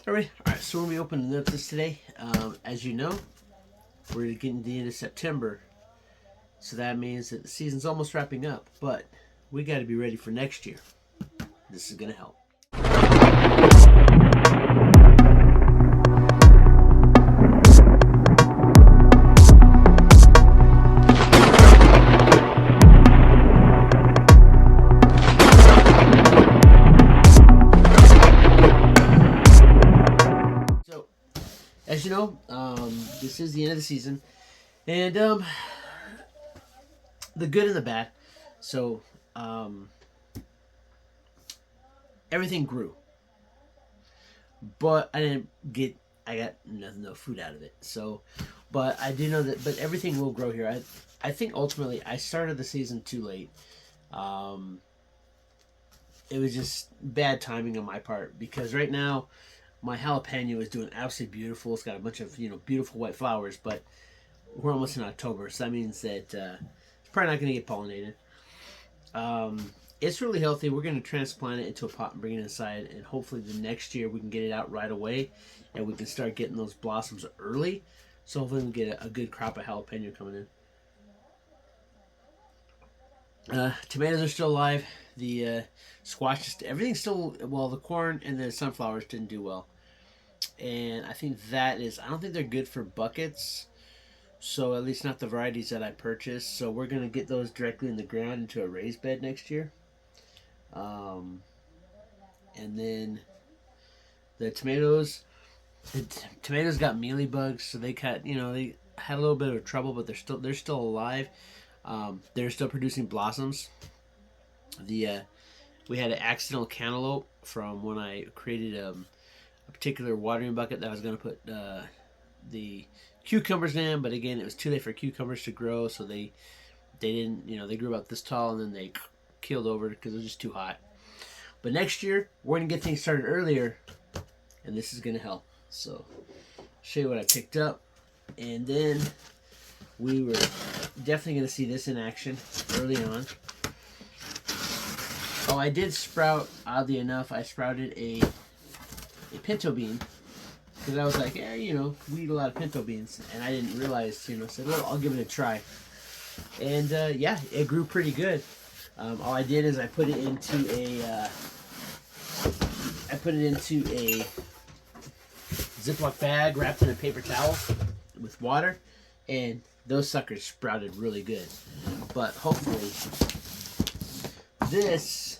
All right. So we'll be opening up this today. As you know, we're getting to the end of September, so that means that the season's almost wrapping up. But we got to be ready for next year. This is gonna help. So, as you know, this is the end of the season, and the good and the bad. So, um, everything grew, but I didn't get. I got no food out of it. So, but I do know that. But everything will grow here. I think ultimately I started the season too late. Um, it was just bad timing on my part because right now my jalapeno is doing absolutely beautiful. It's got a bunch of beautiful white flowers, but we're almost in October, so that means that it's probably not going to get pollinated. It's really healthy. We're going to transplant it into a pot and bring it inside, and hopefully the next year we can get it out right away, and we can start getting those blossoms early. So hopefully we can get a good crop of jalapeno coming in. Tomatoes are still alive. The squash, everything's still well. The corn and the sunflowers didn't do well, and I think that is. I don't think they're good for buckets. So at least not the varieties that I purchased. So we're gonna get those directly in the ground into a raised bed next year. Um, and then the tomatoes, tomatoes got mealy bugs, so they had a little bit of trouble, but they're still alive. They're still producing blossoms. The We had an accidental cantaloupe from when I created a particular watering bucket that I was going to put the cucumbers in, but again, it was too late for cucumbers to grow, so they didn't, they grew about this tall and then they keeled over because it was just too hot. But next year, we're going to get things started earlier, and this is going to help. So, I'll show you what I picked up, and then we were definitely going to see this in action early on. Oh, I did sprout, oddly enough, I sprouted a pinto bean because I was like, we eat a lot of pinto beans, and I didn't realize, said, well, I'll give it a try. And yeah, it grew pretty good. All I did is I put it into a Ziploc bag wrapped in a paper towel with water, and those suckers sprouted really good. But hopefully, this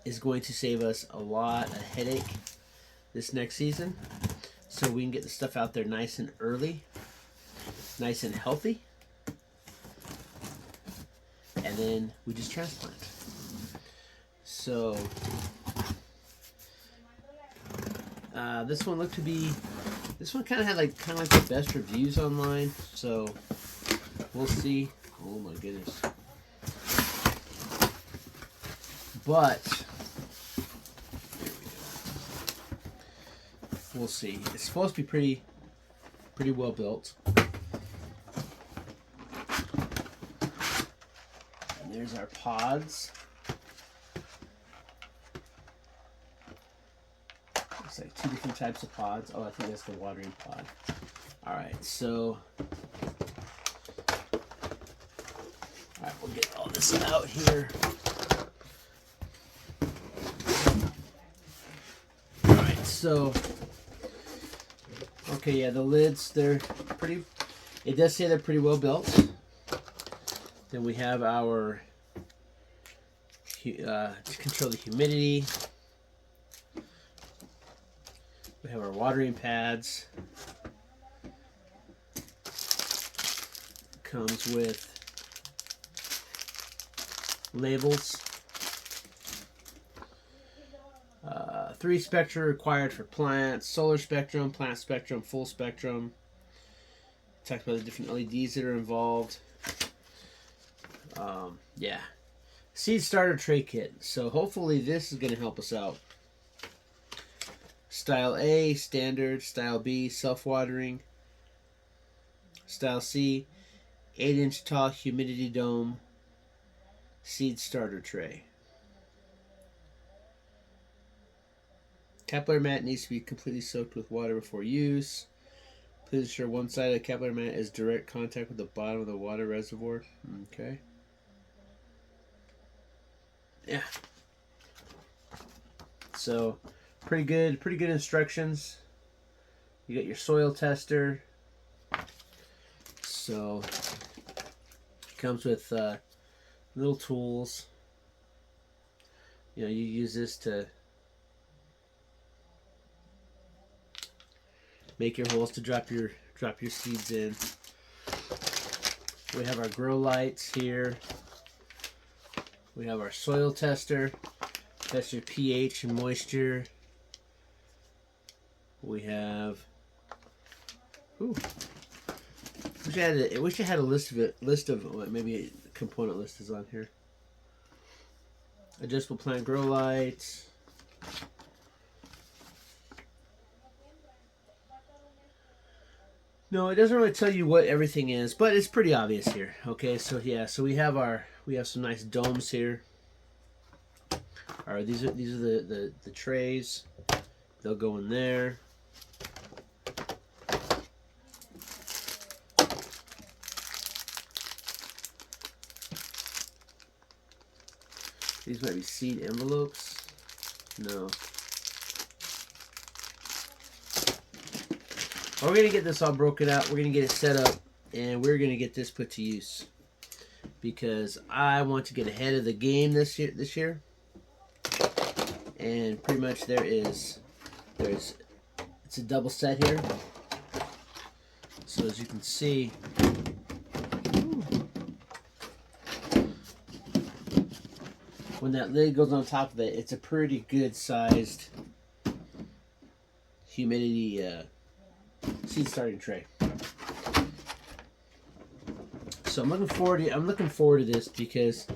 is going to save us a lot of headache this next season, so we can get the stuff out there nice and early, nice and healthy, and then we just transplant. So this one looked to be, this one kind of had kind of like the best reviews online. So we'll see. Oh my goodness! But we'll see. It's supposed to be pretty well built. And there's our pods. Looks like two different types of pods. Oh, I think that's the watering pod. All right, so we'll get all this out here. All right, so okay, yeah, the lids, they're pretty, it does say they're pretty well built. Then we have our to control the humidity. We have our watering pads. Comes with labels. 3 spectra required for plants: solar spectrum, plant spectrum, full spectrum. Talked about the different LEDs that are involved. Yeah. Seed starter tray kit. So hopefully this is going to help us out. Style A, standard. Style B, self-watering. Style C, 8-inch tall humidity dome seed starter tray. Capillary mat needs to be completely soaked with water before use. Please ensure one side of the capillary mat is direct contact with the bottom of the water reservoir. Okay. Yeah. So, pretty good instructions. You got your soil tester. So, it comes with little tools. You know, you use this to make your holes to drop your seeds in. We have our grow lights here. We have our soil tester. Test your pH and moisture. We have. Ooh. I wish I had a list of maybe a component list is on here. Adjustable plant grow lights. No, it doesn't really tell you what everything is, but it's pretty obvious here. Okay, so yeah, so we have some nice domes here. All right, these are the trays. They'll go in there. These might be seed envelopes. No. We're going to get this all broken out. We're going to get it set up. And we're going to get this put to use. Because I want to get ahead of the game this year. And pretty much it's a double set here. So as you can see, when that lid goes on top of it, it's a pretty good sized humidity seed starting tray. So I'm looking forward to this because,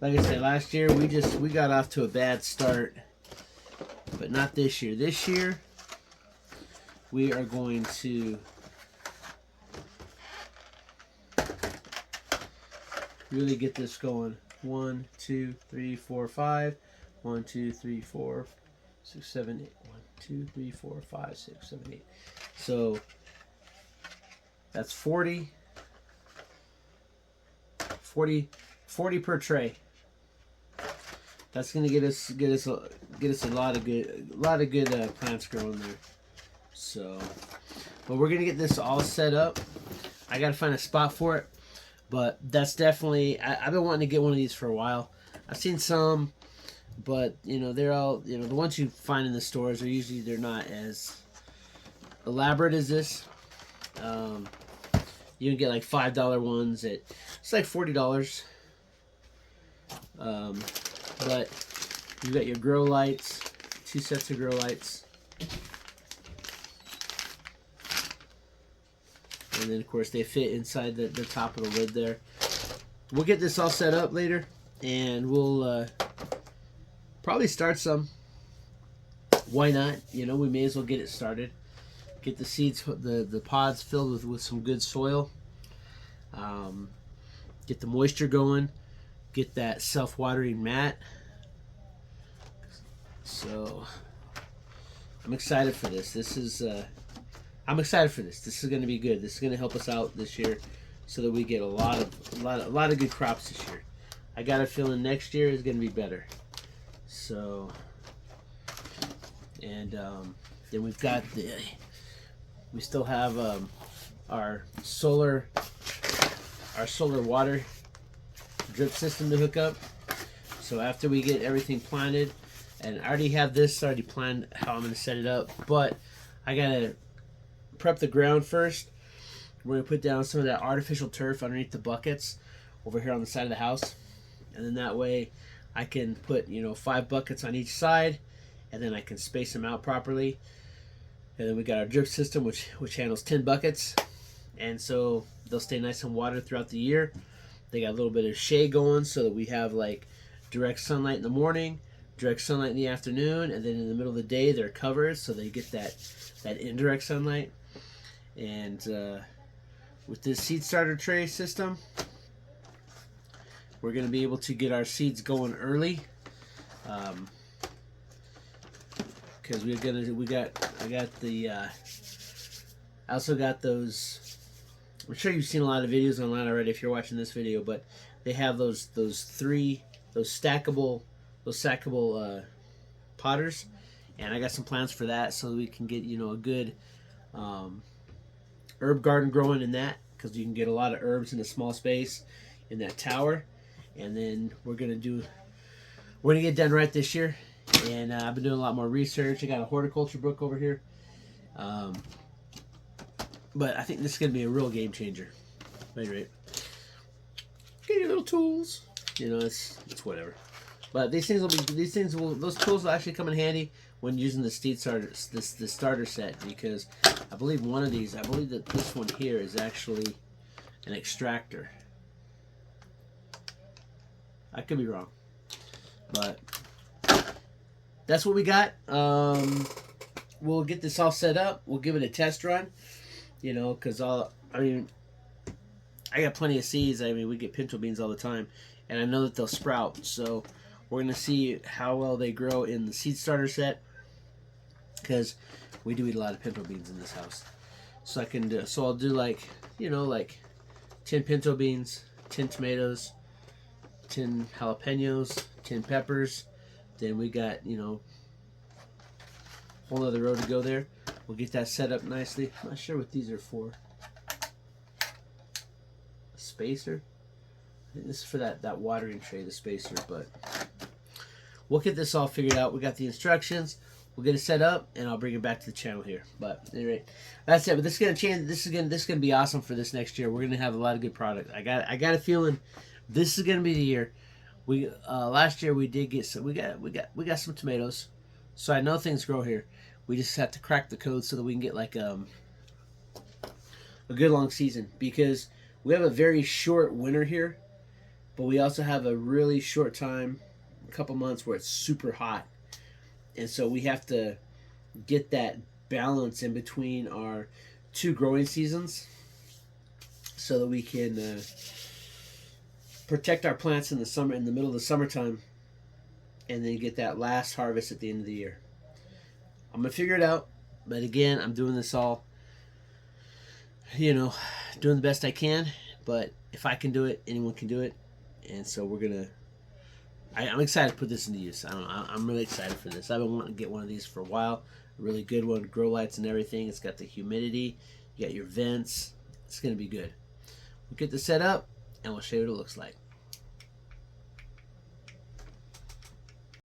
like I said, last year we got off to a bad start, but not this year. This year we are going to really get this going. 1, 2, 3, 4, 5. 1, 2, 3, 4, 6, 7, 8. 1, 2, 3, 4, 5, 6, 7, 8. So that's 40 per tray. That's gonna get us a lot of good plants growing there. So, but we're gonna get this all set up. I gotta find a spot for it. But that's definitely, I've been wanting to get one of these for a while. I've seen some, but they're all, the ones you find in the stores they're not as elaborate as this. You can get like $5 ones it's like $40. But you got your grow lights, 2 sets of grow lights. And then, of course, they fit inside the top of the lid there. We'll get this all set up later, and we'll probably start some. Why not? We may as well get it started. Get the seeds, the pods filled with some good soil. Get the moisture going. Get that self-watering mat. So, I'm excited for this. I'm excited for this. This is going to be good. This is going to help us out this year, so that we get a lot of good crops this year. I got a feeling next year is going to be better. So, and then we've got we still have our solar water drip system to hook up. So after we get everything planted, and I already have this already planned how I'm going to set it up, but I gotta prep the ground first. We're going to put down some of that artificial turf underneath the buckets over here on the side of the house, and then that way I can put 5 buckets on each side, and then I can space them out properly. And then we got our drip system which handles 10 buckets, and so they'll stay nice and watered throughout the year. They got a little bit of shade going so that we have like direct sunlight in the morning, direct sunlight in the afternoon, and then in the middle of the day they're covered so they get that indirect sunlight. And with this seed starter tray system, we're going to be able to get our seeds going early, because I got the I also got those. I'm sure you've seen a lot of videos online already if you're watching this video, but they have those stackable potters, and I got some plans for that so we can get a good um, herb garden growing in that, because you can get a lot of herbs in a small space in that tower. And then we're gonna get done right this year. And I've been doing a lot more research. I got a horticulture book over here, but I think this is gonna be a real game changer. Right. Get your little tools. It's whatever. But those tools will actually come in handy when using the starter set, because I believe that this one here is actually an extractor. I could be wrong, but that's what we got. We'll get this all set up. We'll give it a test run, because I got plenty of seeds. We get pinto beans all the time, and I know that they'll sprout. So we're gonna see how well they grow in the seed starter set, because we do eat a lot of pinto beans in this house. So I'll do like 10 pinto beans, 10 tomatoes, 10 jalapenos, 10 peppers. Then we got whole other row to go there. We'll get that set up nicely. I'm not sure what these are for. A spacer? I think this is for that watering tray, the spacer, but we'll get this all figured out. We got the instructions. We'll get it set up, and I'll bring it back to the channel here. But anyway, that's it. But this is gonna change. This is gonna be awesome for this next year. We're gonna have a lot of good product. I got a feeling this is gonna be the year. We last year we did get some. We got some tomatoes, so I know things grow here. We just have to crack the code so that we can get like a good long season, because we have a very short winter here, but we also have a really short time, a couple months where it's super hot. And so we have to get that balance in between our two growing seasons so that we can protect our plants in the summer, in the middle of the summertime, and then get that last harvest at the end of the year. I'm going to figure it out. But again, I'm doing this all, doing the best I can. But if I can do it, anyone can do it. And so I'm excited to put this into use. I'm really excited for this. I've been wanting to get one of these for a while. A really good one, grow lights and everything. It's got the humidity. You got your vents. It's going to be good. We'll get this set up, and we'll show you what it looks like.